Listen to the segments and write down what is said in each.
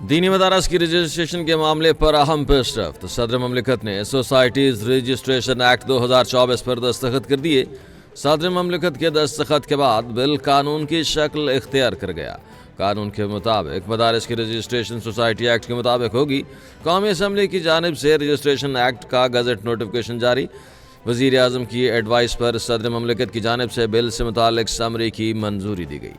दीनी मदारस की रजिस्ट्रेशन के मामले पर अहम पेशरफ्त। सदर ममलिकत ने सोसाइटीज रजिस्ट्रेशन एक्ट 2024 पर दस्तखत कर दिए। सदर ममलिकत के दस्तखत के बाद बिल कानून की शक्ल इख्तियार कर गया। कानून के मुताबिक मदारस की रजिस्ट्रेशन सोसाइटी एक्ट के मुताबिक होगी। कौमी असम्बली की जानिब से रजिस्ट्रेशन एक्ट का गजट नोटिफिकेशन जारी। वज़ीर आज़म की एडवाइस पर सदर ममलिकत की जानिब से बिल से मुतालिक समरी की मंजूरी दी गई।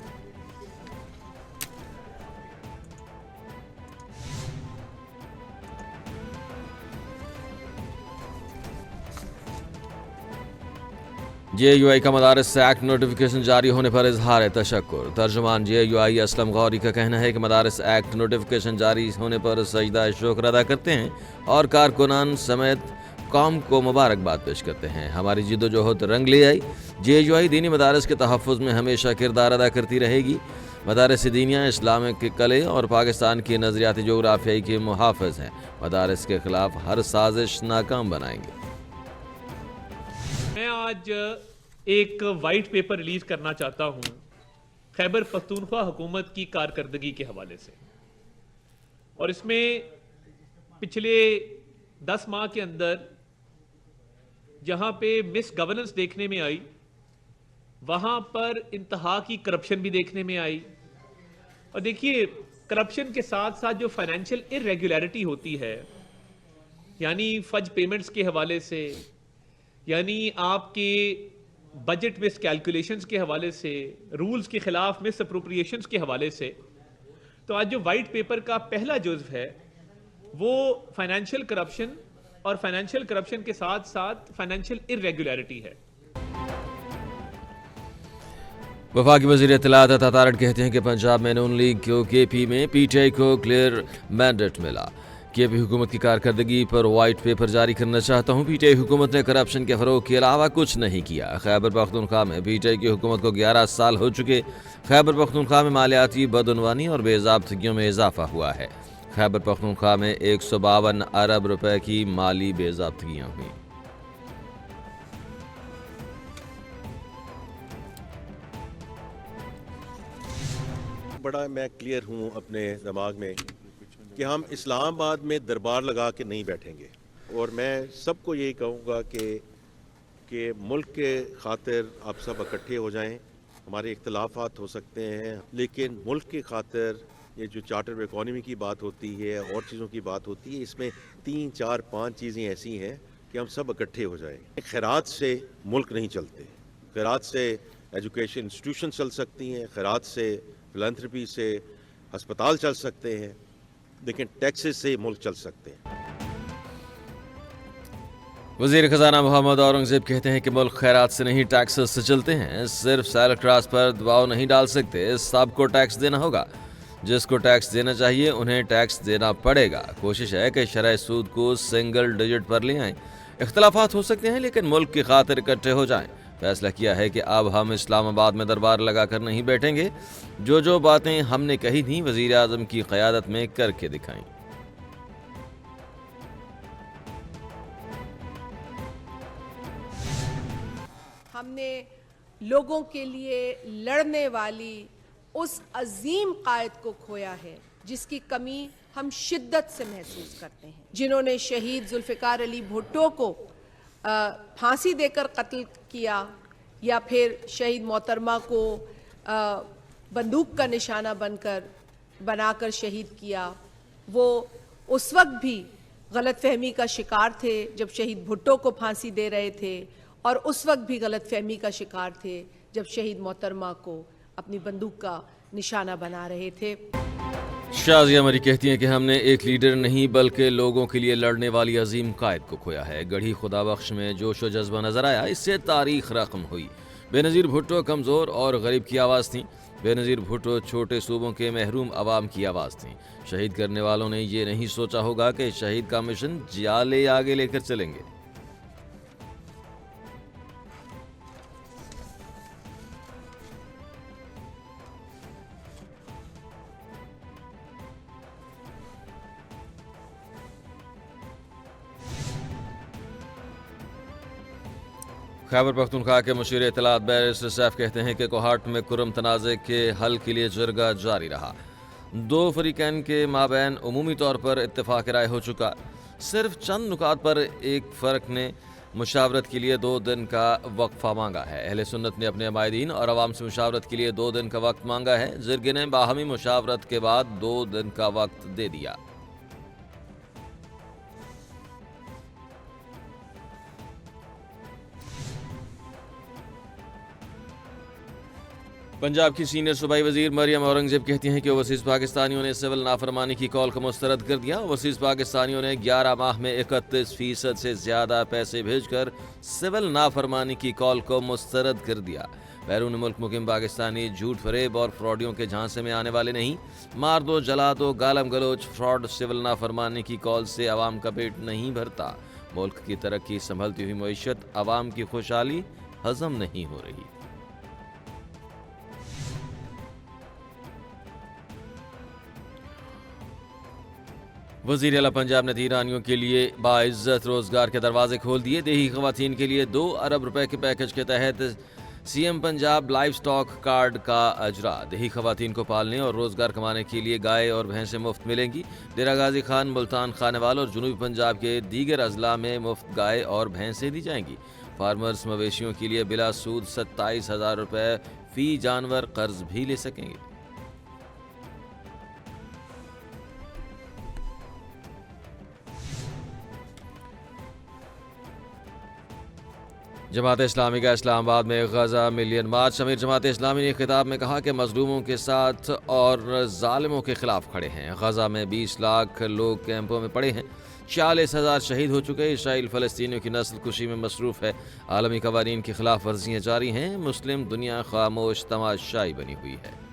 JUI का मदारस एक्ट नोटिफिकेशन जारी होने पर इजहार तशक्कुर। तर्जुमान JUI असलम गौरी का कहना है कि मदारस एक्ट नोटिफिकेशन जारी होने पर सजदा शुक्र अदा करते हैं और कारकुनान समेत कौम को मुबारकबाद पेश करते हैं। हमारी जिद्दोजहद रंग ले आई। JUI दीनी मदारस के तहफ़्फ़ुज़ में हमेशा किरदार अदा करती रहेगी। मदारस दीनिया इस्लाम के कले और पाकिस्तान की नज़रियाती जोग्राफियाई के मुहाफ़िज़ हैं। मदारस के खिलाफ हर साजिश नाकाम बनाएंगे। मैं आज एक वाइट पेपर रिलीज करना चाहता हूं खैबर पख्तूनख्वा हुकूमत की कारकर्दगी के हवाले से, और इसमें पिछले 10 माह के अंदर जहां पे मिस गवर्नेंस देखने में आई, वहां पर इंतहा की करप्शन भी देखने में आई। और देखिए, करप्शन के साथ साथ जो फाइनेंशियल इरेगुलरिटी होती है, यानी फज पेमेंट्स के हवाले से, यानी आपके बजट मिस कैलकुलेशंस के हवाले से, रूल्स के खिलाफ मिस अप्रोप्रिएशंस के हवाले से, तो आज जो वाइट पेपर का पहला जुज़्व है वो फाइनेंशियल करप्शन और फाइनेंशियल करप्शन के साथ साथ फाइनेंशियल इरेगुलरिटी है। वफाकी वज़ीर इत्तलात अता तारड़ कहते हैं कि पंजाब में नून लीग को KP में PTI को क्लियर मैंडेट मिला। KP हुकूमत की कारकर्दगी पर वाइट पेपर जारी करना चाहता हूँ। PTI हुकूमत ने करप्शन के फ़रोग के अलावा कुछ नहीं किया। खैबर पख्तूनख्वा में PTI की हुकूमत को 11 साल हो चुके। खैबर पख्तूनख्वा में मालियाती बदअनवानी और बेज़ाब्तगियों में इजाफा हुआ है। खैबर पख्तूनख्वा में 152 अरब रुपए की माली बेज़ाब्तगियाँ हुई। बड़ा मैं क्लियर हूँ अपने दिमाग में कि हम इस्लामाबाद में दरबार लगा के नहीं बैठेंगे, और मैं सबको यही कहूँगा कि मुल्क के खातिर आप सब इकट्ठे हो जाएं। हमारे इख्तलाफात हो सकते हैं, लेकिन मुल्क के खातिर ये जो चार्टर ऑफ इकॉनमी की बात होती है और चीज़ों की बात होती है, इसमें 3, 4, 5 चीज़ें ऐसी हैं कि हम सब इकट्ठे हो जाएं। खैरात से मुल्क नहीं चलते। खैरात से एजुकेशन इंस्टीट्यूशन चल सकती हैं, खैरात से फिलैंथ्रपी से अस्पताल चल सकते हैं, लेकिन टैक्सेस से मुल्क चल सकते हैं। वज़ीर ख़जाना मोहम्मद औरंगज़ेब कहते हैं कि मुल्क खैरात से नहीं टैक्सेस से चलते हैं। सिर्फ सैलरी क्लास पर दबाव नहीं डाल सकते, सबको टैक्स देना होगा। जिसको टैक्स देना चाहिए उन्हें टैक्स देना पड़ेगा। कोशिश है कि शरह सूद को सिंगल डिजिट पर ले आएं। इख्तलाफात हो सकते हैं, लेकिन मुल्क की खातिर इकट्ठे हो जाएं। फैसला किया है कि अब हम इस्लामाबाद में दरबार लगाकर नहीं बैठेंगे। जो बातें हमने कही थी वज़ीर आज़म की क़यादत में करके दिखाई। हमने लोगों के लिए लड़ने वाली उस अजीम कायद को खोया है जिसकी कमी हम शिद्दत से महसूस करते हैं। जिन्होंने शहीद जुल्फ़िकार अली भुट्टो को फांसी देकर कत्ल किया, या फिर शहीद मोहतरमा को बंदूक का निशाना बनाकर शहीद किया, वो उस वक्त भी गलतफहमी का शिकार थे जब शहीद भुट्टो को फांसी दे रहे थे, और उस वक्त भी गलतफहमी का शिकार थे जब शहीद मोहतरमा को अपनी बंदूक का निशाना बना रहे थे। शाज़िया मरी कहती हैं कि हमने एक लीडर नहीं बल्कि लोगों के लिए लड़ने वाली अजीम कायद को खोया है। गढ़ी खुदा बख्श में जोश व जज्बा नजर आया, इससे तारीख रकम हुई। बेनज़ीर भुट्टो कमज़ोर और गरीब की आवाज़ थी। बेनज़ीर भुट्टो छोटे सूबों के महरूम आवाम की आवाज़ थी। शहीद करने वालों ने ये नहीं सोचा होगा कि शहीद का मिशन जाले आगे लेकर चलेंगे। खैबर पख्तूनख्वा के मुशीर इत्तलात बैरिस्टर सैफ कहते हैं कि कोहाट में कुरम तनाज़े के हल के लिए जरगा जारी रहा। दो फरीकैन के माबैन उमूमी तौर पर इत्तेफाक राय हो चुका। सिर्फ चंद नुकात पर एक फ़र्क ने मुशावरत के लिए 2 दिन का वक्फा मांगा है। अहले सुन्नत ने अपने अमायदीन और अवाम से मुशावरत के लिए 2 दिन का वक्त मांगा है। ज़िरगे ने बाहमी मुशावरत के बाद 2 दिन का वक्त दे दिया। पंजाब की सीनियर सूबाई वजीर मरियम औरंगजेब कहती हैं कि ओवरसीज़ पाकिस्तानियों ने सिविल नाफरमानी की कॉल को मुस्तरद कर दिया। ओवरसीज़ पाकिस्तानियों ने 11 माह में 31% से ज़्यादा पैसे भेजकर सिविल नाफरमानी की कॉल को मुस्तरद कर दिया। बैरून मुल्क मुकिम पाकिस्तानी झूठ फरेब और फ्रॉडियों के झांसे में आने वाले नहीं। मार दो, जला दो, गालम गलोच, फ्रॉड, सिविल नाफरमानी की कॉल से आवाम का पेट नहीं भरता। मुल्क की तरक्की, संभलती हुई मईशत, आवाम की खुशहाली हजम नहीं हो रही। वज़ीर आला पंजाब ने ईरानियों के लिए बाइज्जत रोजगार के दरवाजे खोल दिए। देही खवातीन के लिए 2 अरब रुपए के पैकेज के तहत CM Punjab live stock card का अजरा। देही खवातीन को पालने और रोजगार कमाने के लिए गाय और भैंसें मुफ्त मिलेंगी। डेरा गाजी खान, मुल्तान, खानेवाल और जनूबी पंजाब के दीगर अजला में मुफ्त गाय और भैंसें दी जाएंगी। फार्मर्स मवेशियों के लिए बिला सूद 27,000 रुपए फी जानवर कर्ज भी ले सकेंगे। जमात इस्लामी का इस्लामाबाद में गजा मिलियन मार्च। अमीर जमात इस्लामी ने खिताब में कहा कि मजलूमों के साथ और जालिमों के खिलाफ खड़े हैं। गजा में 20 लाख लोग कैंपों में पड़े हैं। 40,000 शहीद हो चुके। इसराइल फ़लस्तीनियों की नस्ल कुशी में मसरूफ़ है। आलमी कवानीन की खिलाफ वर्जियाँ जारी हैं। मुस्लिम दुनिया खामोश तमाशाई बनी हुई है।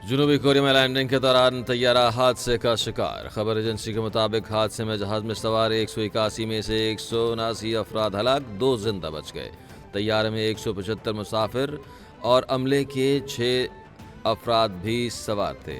जनूबी कोरिया में लैंडिंग के दौरान तैयारा हादसे का शिकार। खबर एजेंसी के मुताबिक हादसे में जहाज में सवार 181 में से 179 अफराद हलाक, 2 जिंदा बच गए। तैयारे में 175 मुसाफिर और अमले के 6 अफराद भी सवार थे।